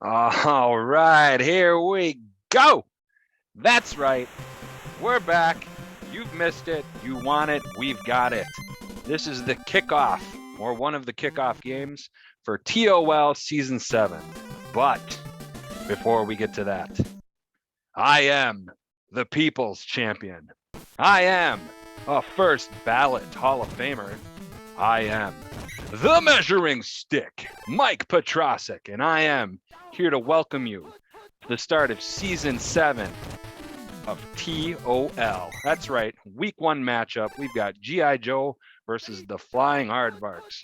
All right, here we go. That's right. We're back. You've missed it. You want it. We've got it. This is the kickoff, or one of the kickoff games for TOL Season 7. But before we get to that, I am the People's Champion. I am a first ballot Hall of Famer. I am the Measuring Stick, Mike Petrosic, and I am here to welcome you to the start of Season 7 of TOL. That's right, Week 1 matchup. We've got G.I. Joe versus the Flying Aardvarks.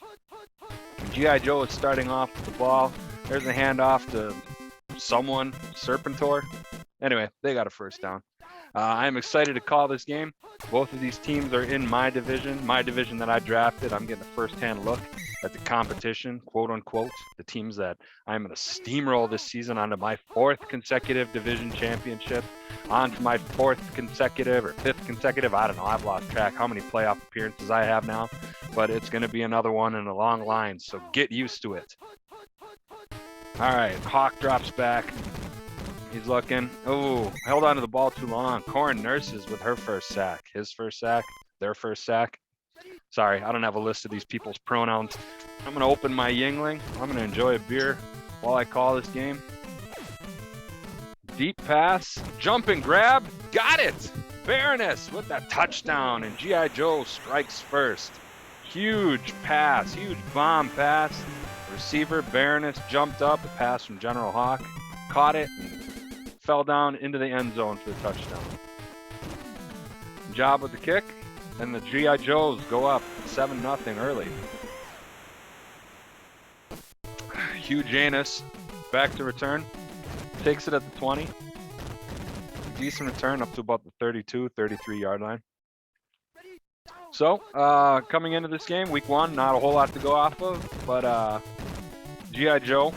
G.I. Joe is starting off with the ball. There's a handoff to someone, Serpentor. Anyway, they got a first down. I'm excited to call this game. Both of these teams are in my division that I drafted. I'm getting a first-hand look at the competition, quote unquote, the teams that I'm going to steamroll this season onto my 4th consecutive division championship, on to my 4th consecutive or 5th consecutive. I don't know. I've lost track how many playoff appearances I have now, but it's going to be another one in a long line, so get used to it. All right, Hawk drops back. He's looking. Oh, held on to the ball too long. Corin Nurses with her first sack. His first sack. Their first sack. Sorry, I don't have a list of these people's pronouns. I'm going to open my Yingling. I'm going to enjoy a beer while I call this game. Deep pass. Jump and grab. Got it. Baroness with that touchdown. And G.I. Joe strikes first. Huge pass. Huge bomb pass. Receiver Baroness jumped up. A pass from General Hawk. Caught it. Fell down into the end zone for the touchdown. Job with the kick, and the G.I. Joes go up 7-0 early. Hugh Janus back to return, takes it at the 20. Decent return up to about the 32, 33 yard line. So, coming into this game, week 1, not a whole lot to go off of, but G.I. Joe,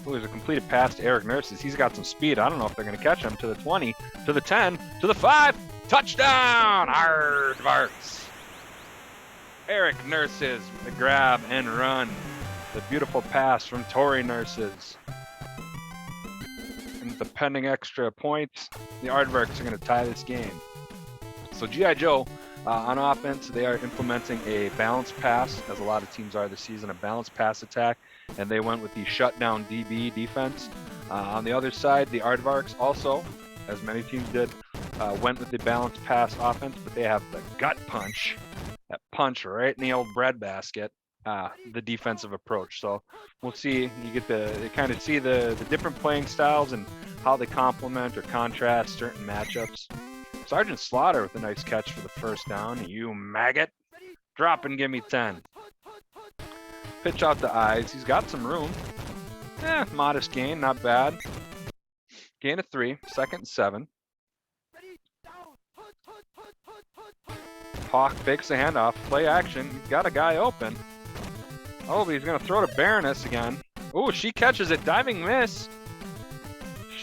who is a completed pass to Eric Nurses. He's got some speed. I don't know if they're going to catch him. To the 20, to the 10, to the 5. Touchdown! Aardvarks! Eric Nurses with the grab and run. The beautiful pass from Tory Nurses. And with the pending extra points, the Aardvarks are going to tie this game. So G.I. Joe, on offense, they are implementing a balanced pass, as a lot of teams are this season, a balanced pass attack. And they went with the shutdown DB defense. On the other side, the Aardvarks also, as many teams did, went with the balanced pass offense, but they have the gut punch, that punch right in the old breadbasket, the defensive approach. So we'll see. You get to kind of see the different playing styles and how they complement or contrast certain matchups. Sergeant Slaughter with a nice catch for the first down. You maggot. Drop and give me 10. Pitch out to Eyes. He's got some room. Modest gain, not bad. Gain of 3, 2nd and 7. Hawk fakes the handoff. Play action. He's got a guy open. Oh, but he's going to throw to Baroness again. Oh, she catches it. Diving miss.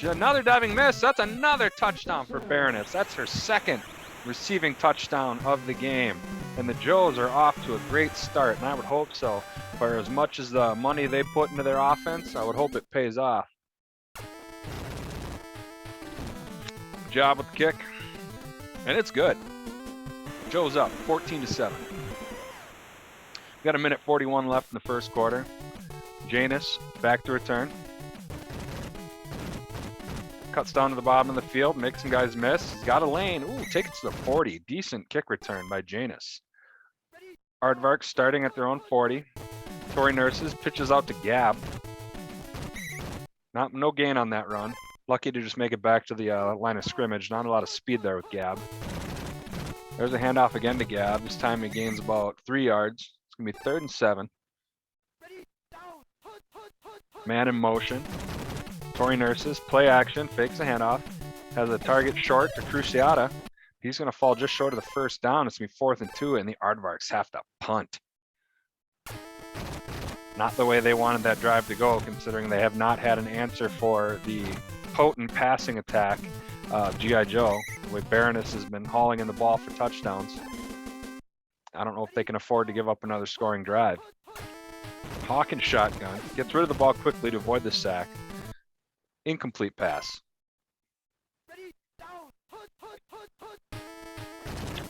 Another diving miss. That's another touchdown for Baroness. That's her 2nd receiving touchdown of the game. And the Joes are off to a great start, and I would hope so. For as much as the money they put into their offense, I would hope it pays off. Job with the kick, and it's good. Joe's up 14-7. Got a minute 41 left in the first quarter. Janus back to return. Cuts down to the bottom of the field, makes some guys miss. He's got a lane. Ooh, takes it to the 40. Decent kick return by Janus. Aardvarks starting at their own 40. Tory Nurses pitches out to Gab. No gain on that run. Lucky to just make it back to the line of scrimmage. Not a lot of speed there with Gab. There's a handoff again to Gab. This time he gains about 3 yards. It's going to be 3rd and 7. Man in motion. Tory Nurses, play action, fakes a handoff. Has a target short to Cruciata. He's going to fall just short of the first down. It's going to be 4th and 2, and the Aardvarks have to punt. Not the way they wanted that drive to go, considering they have not had an answer for the potent passing attack of G.I. Joe, the way Baroness has been hauling in the ball for touchdowns. I don't know if they can afford to give up another scoring drive. Hawkins shotgun. Gets rid of the ball quickly to avoid the sack. Incomplete pass.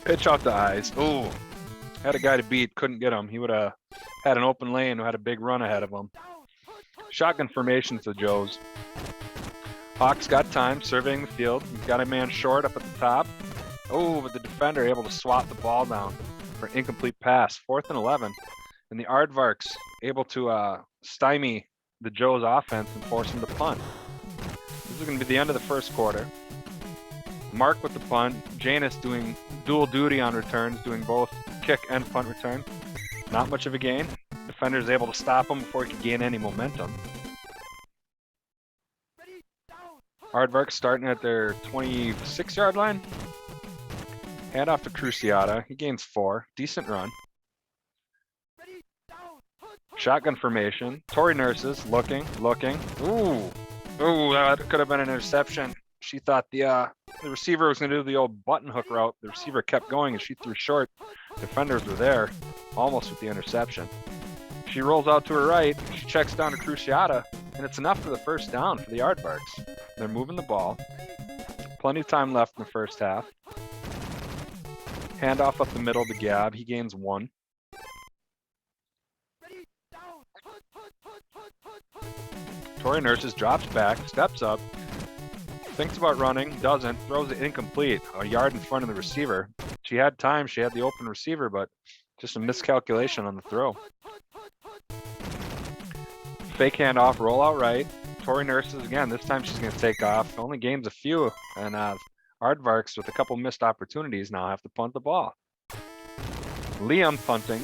Pitch out the eyes. Ooh. Had a guy to beat, couldn't get him. He would have had an open lane, who had a big run ahead of him. Shotgun formation to Joe's. Hawk's got time, surveying the field. He's got a man short up at the top. Oh, but the defender able to swat the ball down for an incomplete pass. 4th and 11. And the Aardvarks able to stymie the Joe's offense and force him to punt. This is going to be the end of the first quarter. Mark with the punt. Janus doing dual duty on returns, doing both kick and punt return. Not much of a gain. Defender is able to stop him before he can gain any momentum. Aardvark starting at their 26-yard line. Hand off to Cruciata. He gains 4. Decent run. Shotgun formation. Tori Nurses looking. Ooh, that could have been an interception. She thought the receiver was going to do the old button hook route. The receiver kept going and she threw short. Defenders were there, almost with the interception. She rolls out to her right. She checks down to Cruciata, and it's enough for the first down for the Aardvarks. They're moving the ball. Plenty of time left in the first half. Handoff up the middle to Gab. He gains 1. Tori Nurses drops back, steps up, thinks about running, doesn't, throws it incomplete, a yard in front of the receiver. She had time, she had the open receiver, but just a miscalculation on the throw. Fake handoff, roll out right. Tori Nurses again, this time she's going to take off. Only gains a few, and Aardvarks with a couple missed opportunities now have to punt the ball. Liam punting.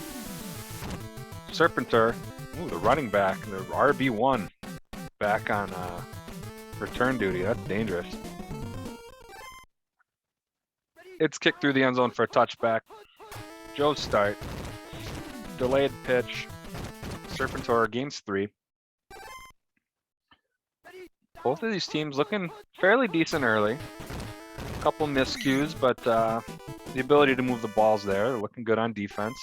Serpenter, ooh, the running back, the RB1 back on return duty. That's dangerous. It's kicked through the end zone for a touchback. Joe's start. Delayed pitch. Serpentor gains 3. Both of these teams looking fairly decent early. A couple miscues, but the ability to move the ball's there. They're looking good on defense.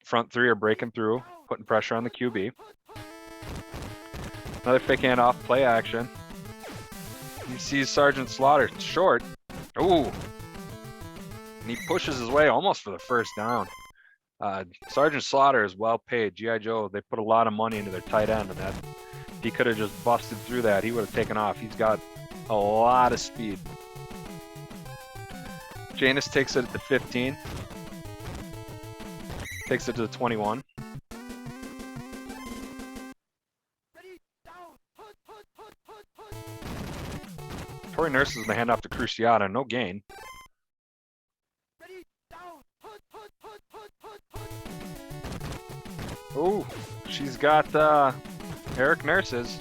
Front 3 are breaking through, putting pressure on the QB. Another fake handoff, play action. He sees Sergeant Slaughter short. Ooh. And he pushes his way almost for the first down. Sergeant Slaughter is well paid. G.I. Joe, they put a lot of money into their tight end, and that he could have just busted through that. He would have taken off. He's got a lot of speed. Janus takes it at the 15. Takes it to the 21. Tori Nurse is going to hand off to Cruciata. No gain. Oh, she's got Eric Nurses.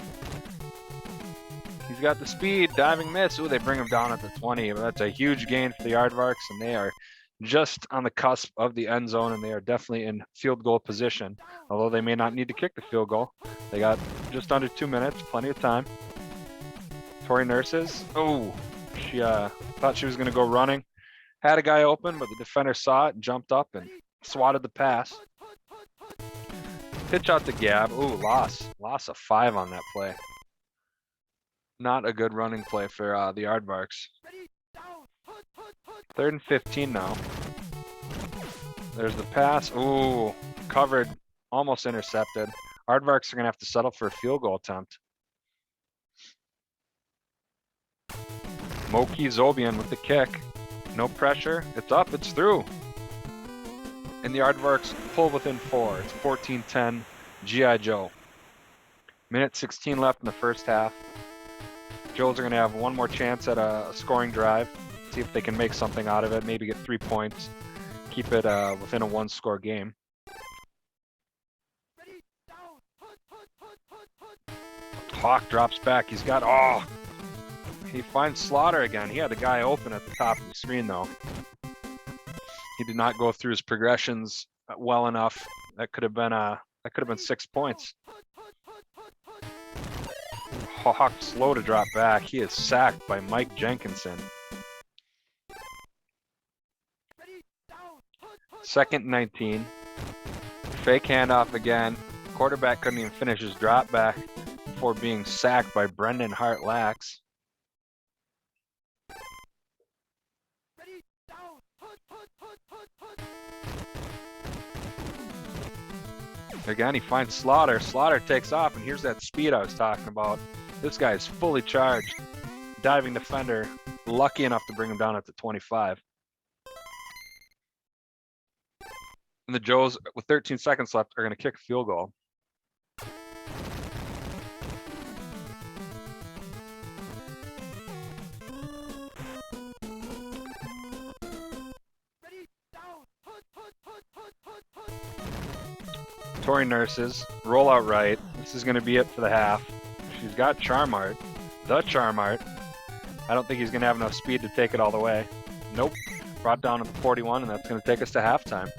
He's got the speed, diving miss. Ooh, they bring him down at the 20. That's a huge gain for the Aardvarks, and they are just on the cusp of the end zone, and they are definitely in field goal position. Although they may not need to kick the field goal. They got just under 2 minutes, plenty of time. Tori Nurses. Oh, she thought she was going to go running. Had a guy open, but the defender saw it and jumped up and swatted the pass. Pitch out to Gab. Ooh, loss. Loss of 5 on that play. Not a good running play for the Aardvarks. 3rd and 15 now. There's the pass. Ooh, covered. Almost intercepted. Aardvarks are going to have to settle for a field goal attempt. Moki Zobian with the kick. No pressure. It's up. It's through. And the Aardvarks pull within 4. It's 14-10 G.I. Joe. Minute 16 left in the first half. Joes are going to have one more chance at a scoring drive. See if they can make something out of it. Maybe get 3 points. Keep it within a 1-score game. Hawk drops back. He's got... Oh! He finds Slaughter again. He had the guy open at the top of the screen, though. He did not go through his progressions well enough. That could have been 6 points. Hawk slow to drop back. He is sacked by Mike Jenkinson. 2nd and 19. Fake handoff again. Quarterback couldn't even finish his drop back before being sacked by Brendan Hart-Lax. Again, he finds Slaughter. Slaughter takes off, and here's that speed I was talking about. This guy is fully charged. Diving defender, lucky enough to bring him down at the 25. And the Joes, with 13 seconds left, are going to kick a field goal. Tori Nurses, roll out right. This is going to be it for the half. She's got Charmart, the Charmart. I don't think he's going to have enough speed to take it all the way. Nope. Brought down to the 41, and that's going to take us to halftime.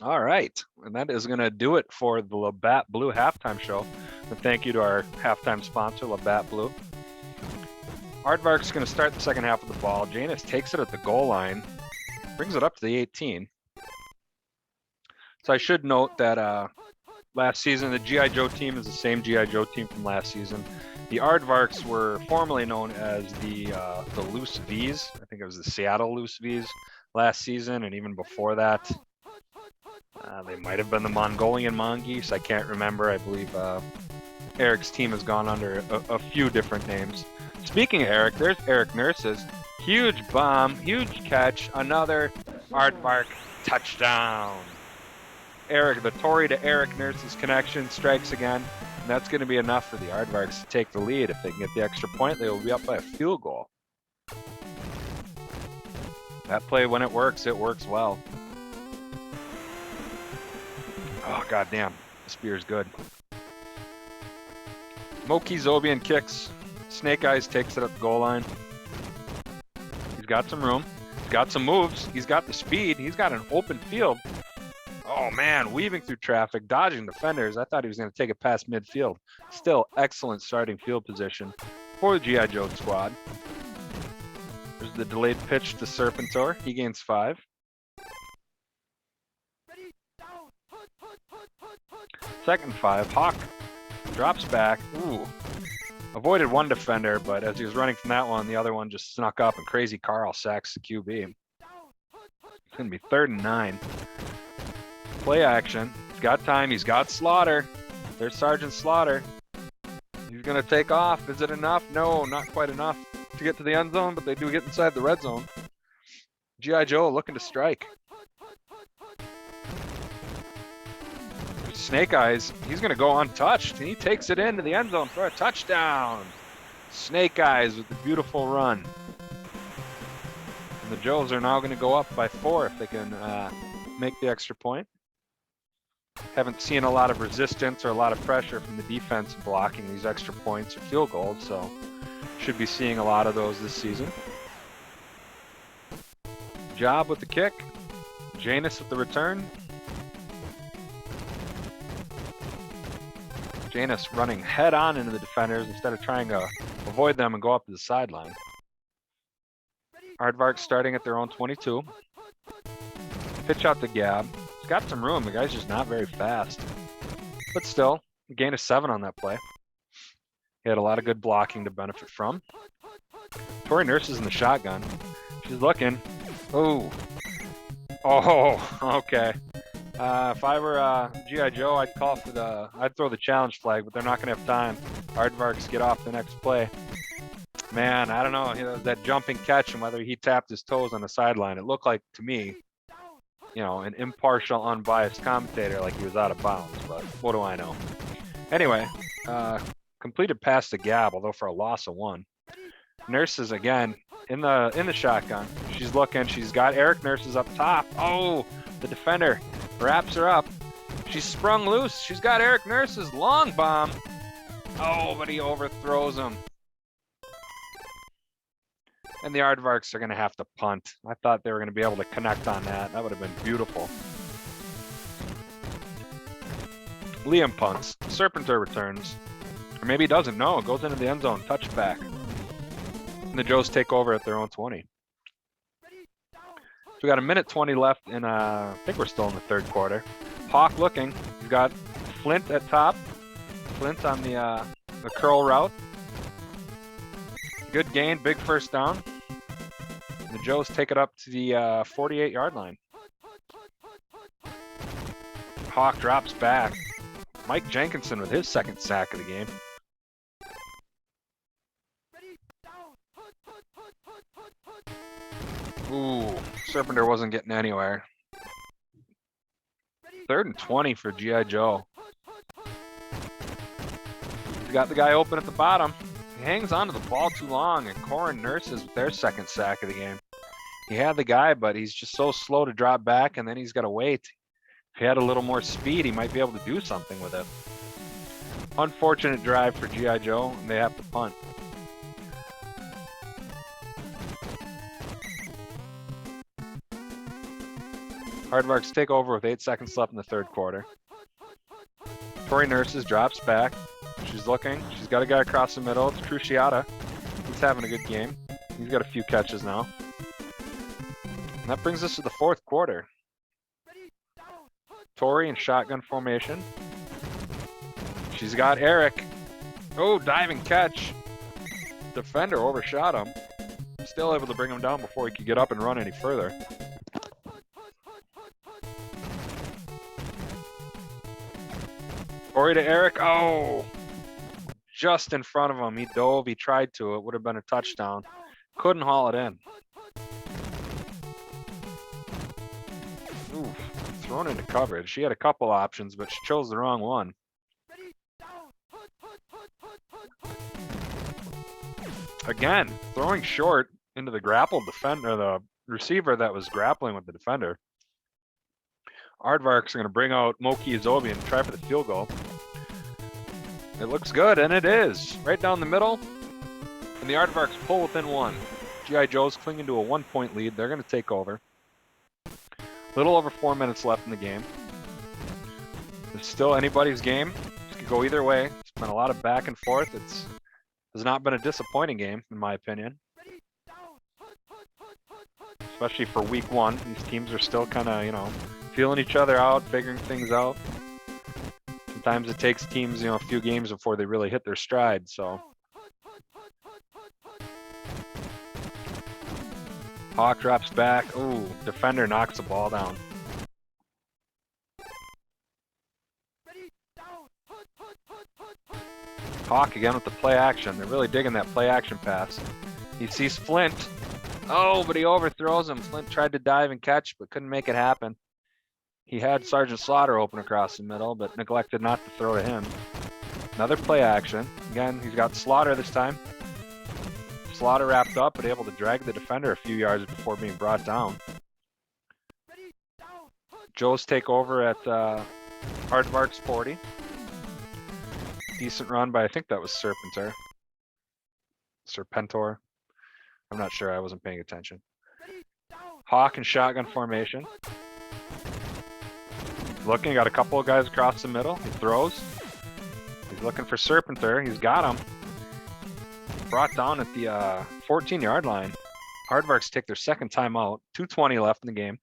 All right, and that is going to do it for the Labatt Blue halftime show. And thank you to our halftime sponsor, Labatt Blue. Aardvark's going to start the second half of the ball. Janus takes it at the goal line, brings it up to the 18. So I should note that last season, the G.I. Joe team is the same G.I. Joe team from last season. The Aardvarks were formerly known as the Loose V's. I think it was the Seattle Loose V's last season, and even before that. They might have been the Mongolian Mongoose. I can't remember. I believe Eric's team has gone under a few different names. Speaking of Eric, there's Eric Nurses. Huge bomb, huge catch, another Aardvark touchdown. Eric, the Tory to Eric Nurses connection strikes again. And that's going to be enough for the Aardvarks to take the lead. If they can get the extra point, they will be up by a field goal. That play, when it works well. Oh, goddamn. The spear's good. Moki Zobian kicks. Snake Eyes takes it up the goal line. He's got some room. He's got some moves. He's got the speed. He's got an open field. Oh, man. Weaving through traffic, dodging defenders. I thought he was going to take it past midfield. Still excellent starting field position for the G.I. Joe squad. There's the delayed pitch to Serpentor. He gains 5. Second 5, Hawk drops back. Ooh, avoided one defender, but as he was running from that one, the other one just snuck up, and Crazy Carl sacks the QB. It's going to be 3rd and 9. Play action. He's got time. He's got Slaughter. There's Sergeant Slaughter. He's going to take off. Is it enough? No, not quite enough to get to the end zone, but they do get inside the red zone. G.I. Joe looking to strike. Snake Eyes, he's going to go untouched, and he takes it into the end zone for a touchdown. Snake Eyes with the beautiful run. And the Joes are now going to go up by 4 if they can make the extra point. Haven't seen a lot of resistance or a lot of pressure from the defense blocking these extra points or field goals, so should be seeing a lot of those this season. Job with the kick. Janus with the return. Janus running head on into the defenders instead of trying to avoid them and go up to the sideline. Aardvark starting at their own 22. Pitch out to Gab. He's got some room. The guy's just not very fast. But still, a gain of 7 on that play. He had a lot of good blocking to benefit from. Tori Nurse is in the shotgun. She's looking. Oh. Oh, okay. If I were G.I. Joe, I'd call for I'd throw the challenge flag, but they're not going to have time. Aardvarks get off the next play. Man, I don't know, that jumping catch and whether he tapped his toes on the sideline. It looked like, to me, an impartial, unbiased commentator, like he was out of bounds, but what do I know? Anyway, completed pass to Gab, although for a loss of 1. Nurses again in the shotgun. She's looking. She's got Eric Nurses up top. Oh, the defender wraps her up. She's sprung loose. She's got Eric Nurses. Long bomb. Oh, but he overthrows him. And the Aardvarks are going to have to punt. I thought they were going to be able to connect on that. That would have been beautiful. Liam punts. Serpentor returns. Or maybe he doesn't. No, it goes into the end zone. Touchback. And the Joes take over at their own 20. So we got 1:20 left in, I think we're still in the third quarter. Hawk looking. He's got Flint at top. Flint on the curl route. Good gain, big first down. And the Joes take it up to the 48-yard line. Hawk drops back. Mike Jenkinson with his second sack of the game. Ooh, Serpenter wasn't getting anywhere. 3rd and 20 for G.I. Joe. He's got the guy open at the bottom. He hangs onto the ball too long, and Corin nurses with their second sack of the game. He had the guy, but he's just so slow to drop back, and then he's got to wait. If he had a little more speed, he might be able to do something with it. Unfortunate drive for G.I. Joe, and they have to punt. Aardvarks take over with 8 seconds left in the third quarter. Tori Nurses drops back. She's looking. She's got a guy across the middle. It's Cruciata. He's having a good game. He's got a few catches now. And that brings us to the fourth quarter. Tori in shotgun formation. She's got Eric. Oh, diving catch. Defender overshot him. Still able to bring him down before he could get up and run any further. Tori to Eric. Oh, just in front of him. He dove. He tried to. It would have been a touchdown. Couldn't haul it in. Ooh, thrown into coverage. She had a couple options, but she chose the wrong one. Again, throwing short into the grappled defender, the receiver that was grappling with the defender. Aardvarks are going to bring out Moki Azobi and try for the field goal. It looks good, and it is. Right down the middle. And the Aardvarks pull within 1. G.I. Joe's clinging to a 1-point lead. They're going to take over. Little over 4 minutes left in the game. It's still anybody's game. It could go either way. It's been a lot of back and forth. Has not been a disappointing game, in my opinion. Especially for week 1. These teams are still kind of, feeling each other out, figuring things out. Sometimes it takes teams, a few games before they really hit their stride, so. Hawk drops back. Ooh, defender knocks the ball down. Hawk again with the play action. They're really digging that play action pass. He sees Flint. Oh, but he overthrows him. Flint tried to dive and catch, but couldn't make it happen. He had Sergeant Slaughter open across the middle, but neglected not to throw to him. Another play action. Again, he's got Slaughter this time. Slaughter wrapped up, but able to drag the defender a few yards before being brought down. Joes take over at Aardvarks 40. Decent run by, I think that was Serpentor. I'm not sure. I wasn't paying attention. Hawk in shotgun formation. Looking, got a couple of guys across the middle. He throws. He's looking for Serpenter. He's got him. Brought down at the 14-yard line. Aardvarks take their second timeout. 2:20 left in the game.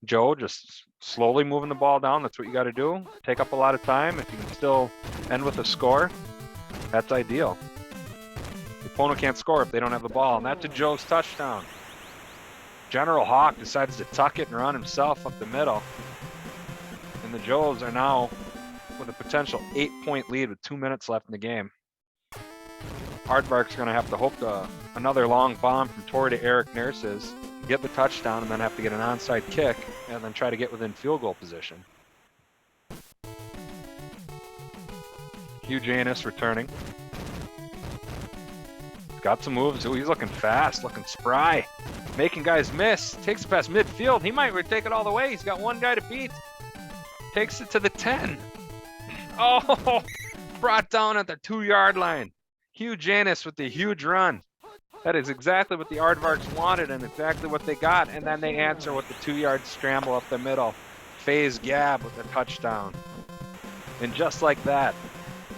Joe just slowly moving the ball down. That's what you got to do. Take up a lot of time. If you can still end with a score, that's ideal. The opponent can't score if they don't have the ball, and that's a Joe's touchdown. General Hawk decides to tuck it and run himself up the middle. And the Joes are now with a potential 8-point lead with 2 minutes left in the game. Aardvarks are going to have to hope to another long bomb from Tori to Eric Nurses, get the touchdown, and then have to get an onside kick, and then try to get within field goal position. Hugh Janus returning. He's got some moves. Ooh, he's looking fast, looking spry, making guys miss. Takes it past midfield. He might take it all the way. He's got one guy to beat. Takes it to the 10. Oh, brought down at the 2-yard line. Hugh Janus with the huge run. That is exactly what the Aardvarks wanted and exactly what they got. And then they answer with the 2-yard scramble up the middle. FaZe Gab with a touchdown. And just like that,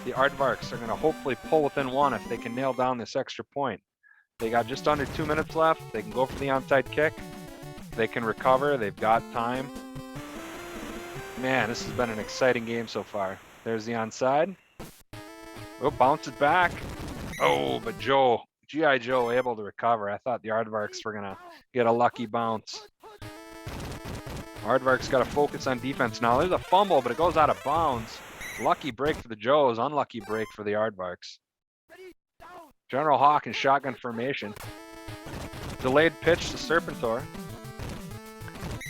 the Aardvarks are going to hopefully pull within one if they can nail down this extra point. They got just under 2 minutes left. They can go for the onside kick. They can recover. They've got time. Man, this has been an exciting game so far. There's the onside. Oh, bounces back. Oh, but Joe, G.I. Joe, able to recover. I thought the Aardvarks were going to get a lucky bounce. Aardvarks got to focus on defense now. There's a fumble, but it goes out of bounds. Lucky break for the Joes, unlucky break for the Aardvarks. General Hawk in shotgun formation. Delayed pitch to Serpentor.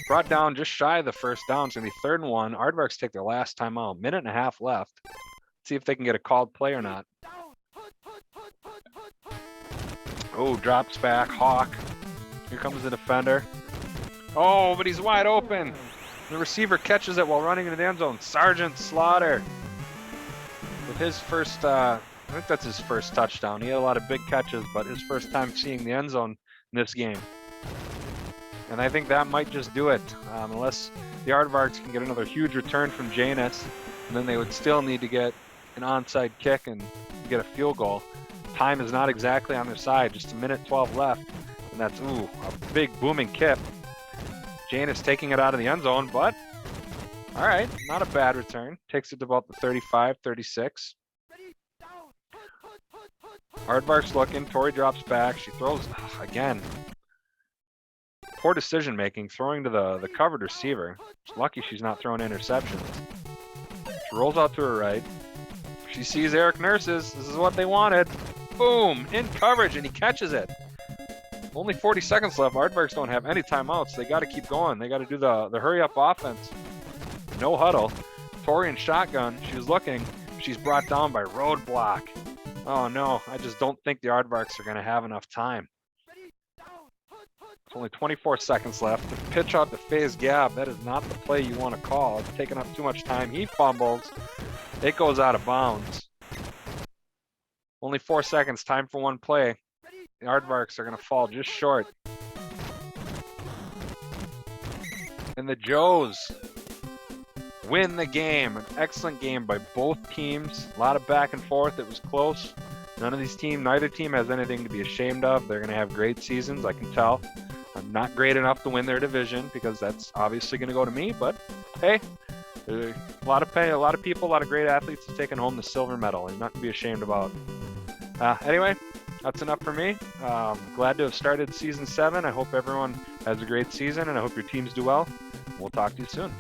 Brought down just shy of the first down. It's going to be 3rd and 1. Aardvarks take their last timeout. Minute and a half left. See if they can get a called play or not. Oh, drops back. Hawk. Here comes the defender. Oh, but he's wide open. The receiver catches it while running into the end zone. Sergeant Slaughter with his first, I think that's his first touchdown. He had a lot of big catches, but his first time seeing the end zone in this game. And I think that might just do it, unless the Aardvarks can get another huge return from Janus, and then they would still need to get an onside kick and get a field goal. Time is not exactly on their side, just 1:12 left, and that's, ooh, a big booming kick. Janus taking it out of the end zone, but all right, not a bad return. Takes it to about the 35, 36. Aardvarks looking, Tori drops back, she throws, again. Poor decision making, throwing to the covered receiver. She's lucky she's not throwing interceptions. She rolls out to her right. She sees Eric Nurses. This is what they wanted. Boom! In coverage, and he catches it. Only 40 seconds left. Aardvarks don't have any timeouts. They got to keep going. They got to do the hurry-up offense. No huddle. Tori in shotgun. She was looking. She's brought down by Roadblock. Oh, no. I just don't think the Aardvarks are going to have enough time. It's only 24 seconds left. The pitch out to FaZe Gab. That is not the play you want to call. It's taking up too much time. He fumbles. It goes out of bounds. Only 4 seconds. Time for one play. The Aardvarks are going to fall just short. And the Joes win the game. An excellent game by both teams. A lot of back and forth. It was close. Neither team has anything to be ashamed of. They're going to have great seasons, I can tell. I'm not great enough to win their division because that's obviously going to go to me, but hey, a lot of people, a lot of great athletes have taken home the silver medal, and nothing to be ashamed about. Anyway, that's enough for me. Glad to have started season 7. I hope everyone has a great season, and I hope your teams do well. We'll talk to you soon.